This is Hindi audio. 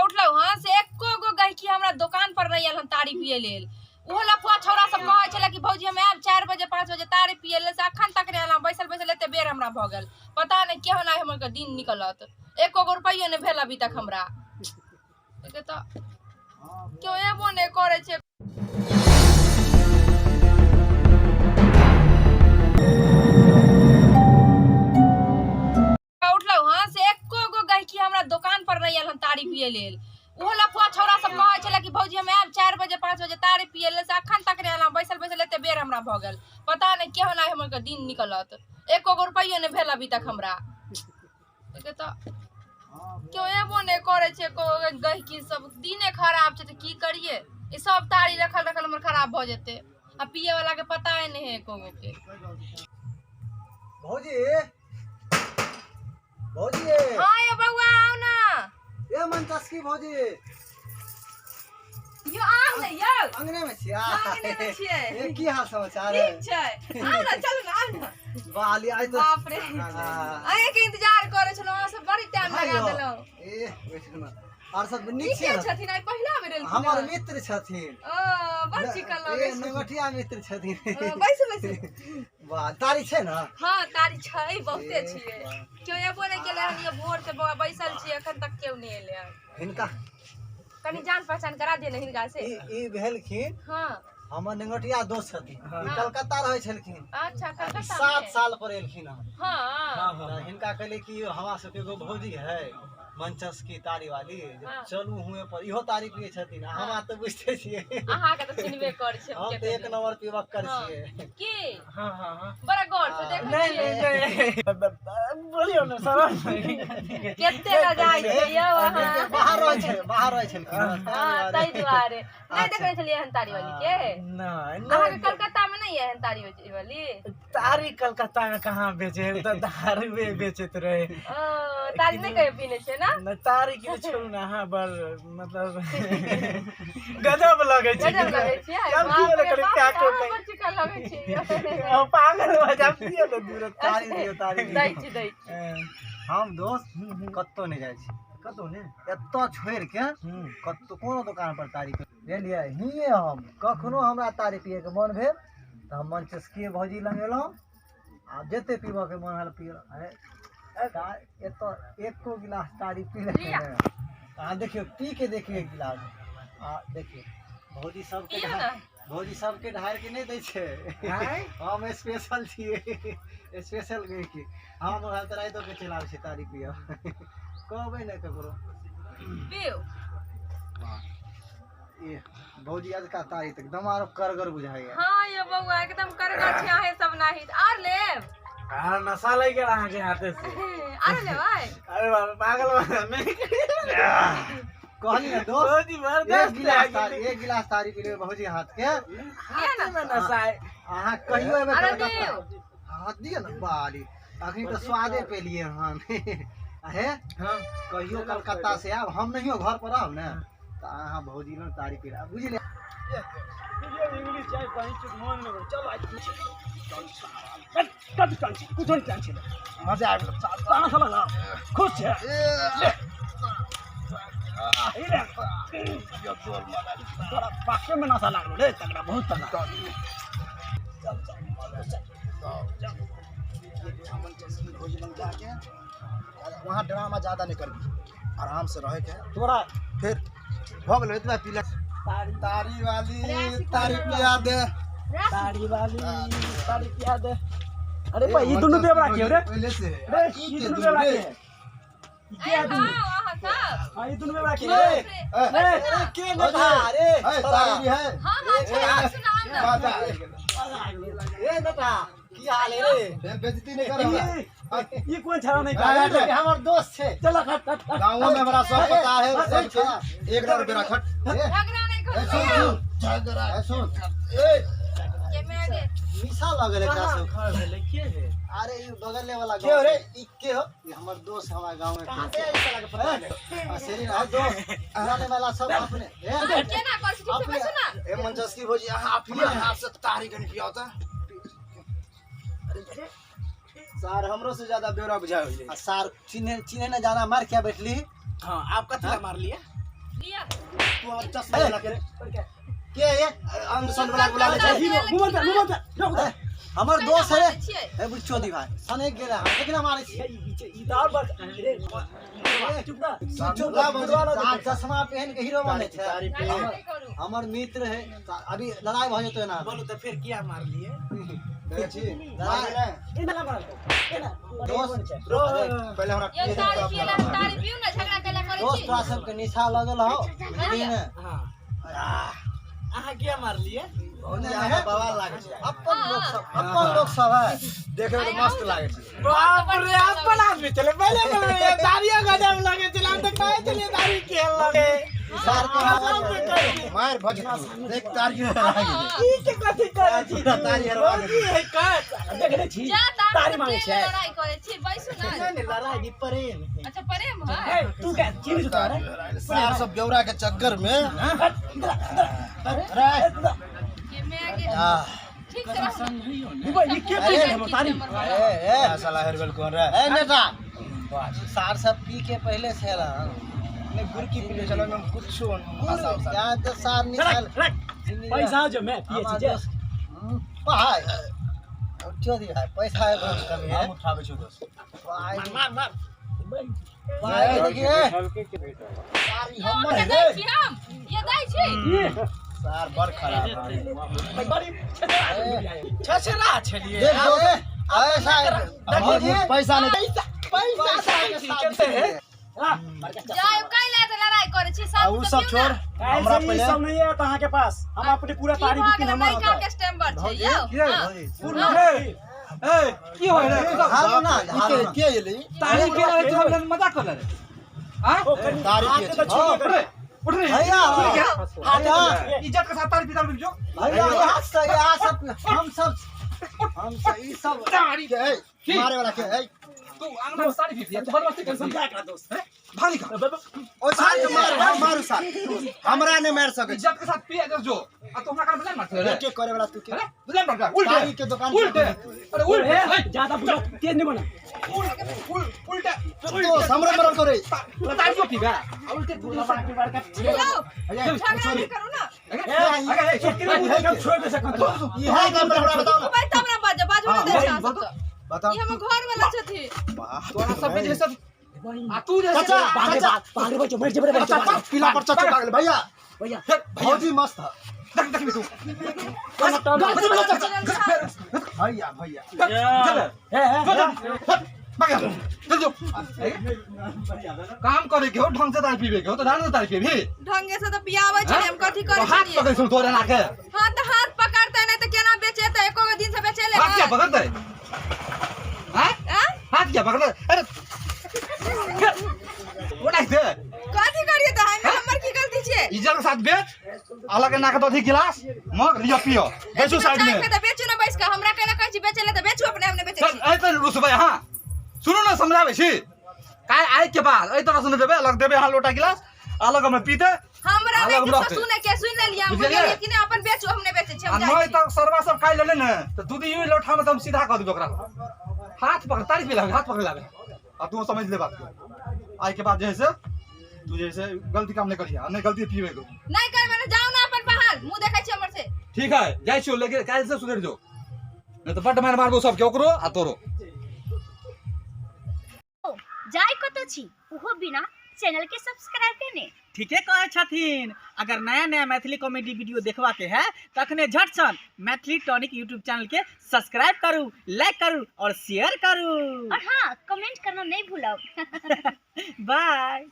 उठलौ हां से एको गो गहकी हमरा दुकान पर नहीं आयल हम तारी पिए लेल ओहो लफुआ छौरा सब कहै छले कि भौजी हम आब 4 बजे 5 बजे तारी पिए लेल से अखन तक रे हम बैसल बैसल एते बेर हमरा भ गेल पता नहीं केहो ना हमर के दिन निकलत एको गो रुपया नहीं भेल अभी तक हमरा के त क्यों एबो नहीं करे छे उठलौ हां से एको गो गहकी हमरा दुकान पर नहीं आयल हम तारी पिए लेल ओहो लफुआ छौरा सब कहै छले कि भौजी हम आब 4 बजे 5 बजे तारी पिए लेल से अखन तक रे हम बैसल बैसल एते बेर हमरा भ गेल पता नहीं केहो ना हमर के दिन निकलत एको गो रुपया नहीं भेल अभी तक हमरा के त क्यों एबो नहीं करे छे को गहकी सब दिने खराब छे त की करिए ई सब तारी रखल रखल हमर खराब भ जेते आ पिए वाला के पता है नहीं है एको गो के भौजी भौजी हां ये बउआ आओ ना ए मनचस की भौजी यो आउ न यो अंगने में छिया अंगने में छिए ए की हाल समाचार है ठीक छै आओ ना चल ना आओ ना वाली आज तो बाप रे आए के इंतजार करे छलो सब बड़ी टाइम लगा देलो ए बैठो ना और सब नीक के छै छथिन आई पहिला बेर एलखिन हमर मित्र छथिन ओ बड़ चिकन लगे ए नगठिया मित्र छथिन बैस बैस वाह तारी छै ना हां तारी छै बहुते छिए क्यों एबो नहीं केले हम ये भोर से बैसल छी अखन तक क्यों नहीं एले हिनका कनी जान पहचान करा दे न हिनका से ई भेलखिन हां हमर नगठिया दोस्त छथिन कलकत्ता रहै छलखिन अच्छा कलकत्ता 7 साल पर एलखिन हां हिनका कहले कि हमरा सबके एगो भौजी है मंचस की तारी वाली चलू हुए पर इहो तारी पिए छथिन हमरा त बुझते छिए अहा के त चिन्हबे कर छै हम त एक नंबर पीबक कर छिए की हां हां हां बड़ा गौर से देखै नहीं बोलियो ना सरल केते न जाय छै यौ अहा बाहर रहै छलखिन हां तै दुआरे नहीं देखै छलिए हन तारी वाली के नहीं अहा के कलकत्ता में नहीं है हन तारी वाली तारी कलकत्ता में कहाँ बेचे तो दारू बेचत रहे तारी नहीं कहे पीने छे ना न तारी के छोड़ू ना हां बर मतलब गजब लगे छै गजब लगे छै हम की करे क्या को बड़ चिकन लगे छै पागल हो जाती है तो दूर तारी दियो तारी दै हम दोस्त कत्तो नहीं जाय छी कतो ने एत्तो छोड़ के कत्तो कोनो दुकान पर तारी ले लिया हिये हम कखनो हमरा तारी पिए के मन भेल त हम मंचस के भौजी लगेलौ आ जते पीबो के मन हल पियो एतो एको गिलास तारी पी ले आ देखियो पी के देखियो एक गिलास आ देखियो भौजी सबके ढार के नहीं दै छै हम स्पेशल छिए स्पेशल गई की हम हर तरह तो के चलावे छै तारी पियो कहबै नहीं ककरो पियो ये भौजी आज का तारी तक दमारो करगर बुझाइए हां ये बउआ एकदम करगर छै आहे सब नाही और लेब हां नशा लग गया हां के हाथे से अरे ले भाई अरे बाबा पागल नहीं कहली ना दोस्त भौजी मर एक गिलास तारी पी ले भौजी हाथ के हाथ में नशा है अहाँ कहियो एबे अरे कलकत्ता हाथ दियो ना बाली अखनी तो स्वादे पे लिए हम है हां कहियो कलकत्ता से आब हम नहीं हो घर पर आब ना त अहाँ भौजी न तारी पी बुझले इंग्लिश चाय पानी चुप मन में चलो आज कुछ नहीं टेंशन मजा आ गया ताना साला ना खुश है ये यो जोर मारा थोड़ा पाके में नशा लागलो रे तगड़ा बहुत तगड़ा वहाँ ड्रामा ज्यादा नहीं करबी आराम से रहे के तोरा फिर हो गेलो इतना पीला तारी वाली तारी पिया दे तारी वाली तारी पिया दे अरे भाई ये दोनों बेवड़ा क्यों रे पहले से रे ये दोनों बेवड़ा क्यों क्या तुम हां सब हां ये दोनों बेवड़ा क्यों रे अरे के नटा अरे तारी भी है हां सुना ना बाजा ए नटा की हाल है रे बेइज्जती नहीं कर ये कौन छाड़ा नहीं कर हमार दोस्त है चलो खट खट गांव में हमरा सब पता है सब एक डर बेरा खट झगड़ा नहीं कर सुन झगड़ा सुन ए ये में आगे निशा लगल है का सब खड़ भेले के है अरे ये बगल वाला के हो रे ई के हो ये हमर दोस्त हमारा गांव में कहां से ऐसा लगे पता है सेरी ना दोस्त जाने वाला सब अपने के ना कर ठीक से बैठो ना ए मंचस की भौजी यहां अपने हाथ से तारी गन पिया होता सार हमरो से ज्यादा बेवड़ा बुझा होले सार चिन्हे न जाना मार क्या बैठली हां आप कथला मार लिया लिया तू अब चश्मा लगा के के ये अंदर बुला ले हीरो घुमता हमर दोस्त है छियै ए बुच्चो दी भाई सने गेले हम लेकिन मारे छी इधर बस चुप ना चश्मा पहन के हीरो बने छै नहीं करू हमर मित्र है अभी लड़ाई भ जेतै ना बोलो तो फिर क्या मार लिए दोस्त पहले हमरा ये तारी पियला तारी पियू ना झगड़ा कैला करै दोस्त छी तोरा सबके निशा लगल हो लेकिन हां आहा क्या मार लिए यहाँ बवाल लागे छै अपन लोग सब है देखे में तो मस्त लागे छै बाप रे अपन आदमी चले पहले ये दाढ़िया गजब लागे चला तो काहे चले दाढ़ी खेल लगे सर के मार भज देख तारी लागे ई के कथि करे छी तारी हरवा है का देखले छी जा तारी मांगे छै लड़ाई करै छी बैसू ना नहीं लड़ाई भी प्रेम अच्छा प्रेम है तू क्या चीज उठा रहा सार सब बेवरा के चक्कर में अरे ये मैं आगे ठीक से रहो ये क्या पे हम तारी ए साला हेरबल कौन रहा ए नेता सार सब पी के पहले से ला ने गुड़ की पीले चलो हम कुछ यहाँ तो सार निकाल पैसा जो मैं पिए छी जे पहाड़ क्यों दिया है पैसा है बहुत कमी है हम उठावे छु दोस्त मार मार पहाड़ देखिए ये दै छी हम ये दै छी सार बर खराब बड़ी छछरा छलिए देख दो ऐसा पैसा नहीं पैसा जाय काइला त लड़ाई करे छी सब वो सब छोड़ हमरा पहले सब नहीं है कहां के पास हम अपनी पूरा तारीफ बुकिंग हमारा हमारा का स्टैम्पर छै यो ए की होय रे हां ना के ये ले तारीफ के रहे तू हम मजाक कर रहे हां तारीफ के उठ रे भैया भैया इज्जत के साथ तारीफ पिता जो भैया यहाँ सब हम सब ई सब तारीफ है मारे वाला के है तू आंगन में तारीफ पिया तू बदमाशी कर समझा का दोस्त है भाली का ओ सार के मार मारू सार हमरा ने मार सके इज्जत के साथ पिया जो आ तू हमरा का बुला मारते रे के करे वाला तू के बुला मार उल्टे तारी के दुकान उल्टे अरे उल्टे ज्यादा बुला तेज नहीं बना उल्टे तो हमरा मरल करे तारीफ पीगा उल्टे बुला मार का झगड़ा नहीं करू ना अरे छोड़ दे सकत ई है का हमरा बताओ ना भाई तमरा बाजू में दे जा सकत बताओ ये हम घर वाला छथि तोरा सब के जैसे आ तू जैसे चाचा बच्चे मर जबरे चाचा पीला पर चचा भागले भैया भैया भौजी मस्त है देख देख तू भैया भैया चल जो काम करे के हो ढंग से तारी पीबे के हो तो जान से तारी पीबी ढंगे से तो पियावे छै हम कथि करे हाथ छी पकड़ सुन तोरे नाके हां तो हाथ पकड़ते नहीं तो केना बेचे तो एको दिन से बेचे ले हाथ क्या पकड़ते हैं हाथ क्या पकड़ अरे उठाई दे कथि करिए तो हमर की गलती छै इज्जत के साथ बेच अलग के नाके तो थी गिलास मग लिया पियो बेचू साइड में तो बेचू ना बैठ के हमरा कहला कहै छी बेचे ले तो बेचू अपने हमने बेचे छी ऐ तो रुसबे हां सुनो ना समझावे छी काय आइ के बाद ऐ तरह सुन देबे अलग देबे हां लोटा गिलास अलग में पीते हमरा अलग नहीं रखते। कुछ सुन लिया हम बुझलिए? बोलिए कि नहीं अपन बेचू हमने बेचे छी आ हम नहीं जाई तो सरवा सब खाई लेले न तो दूध यूं लोटा में हम सीधा कर देबे ओकरा हाथ पकड़ तारीफ लागे हाथ पकड़ लागे आ तू समझ ले बात को आई के बाद जैसे तू जैसे गलती काम नहीं करिया नहीं गलती पीवे को नहीं कर मैंने जाओ ना अपन बाहर मुंह देखै छी हमर से ठीक है जाय छियो लेके काल से सुधर जो नहीं तो बट मार मारबो सब के ओकरो आ तोरो जाय कतो छी ओहो बिना चैनल के सब्सक्राइब करने ठीके कहे छथिन अगर नया नया मैथिली कॉमेडी वीडियो देखवा के है तखने झट सन मैथिली टॉनिक यूट्यूब चैनल के सब्सक्राइब करू लाइक करू और शेयर करू और हाँ कमेंट करना नहीं भूलब बाय।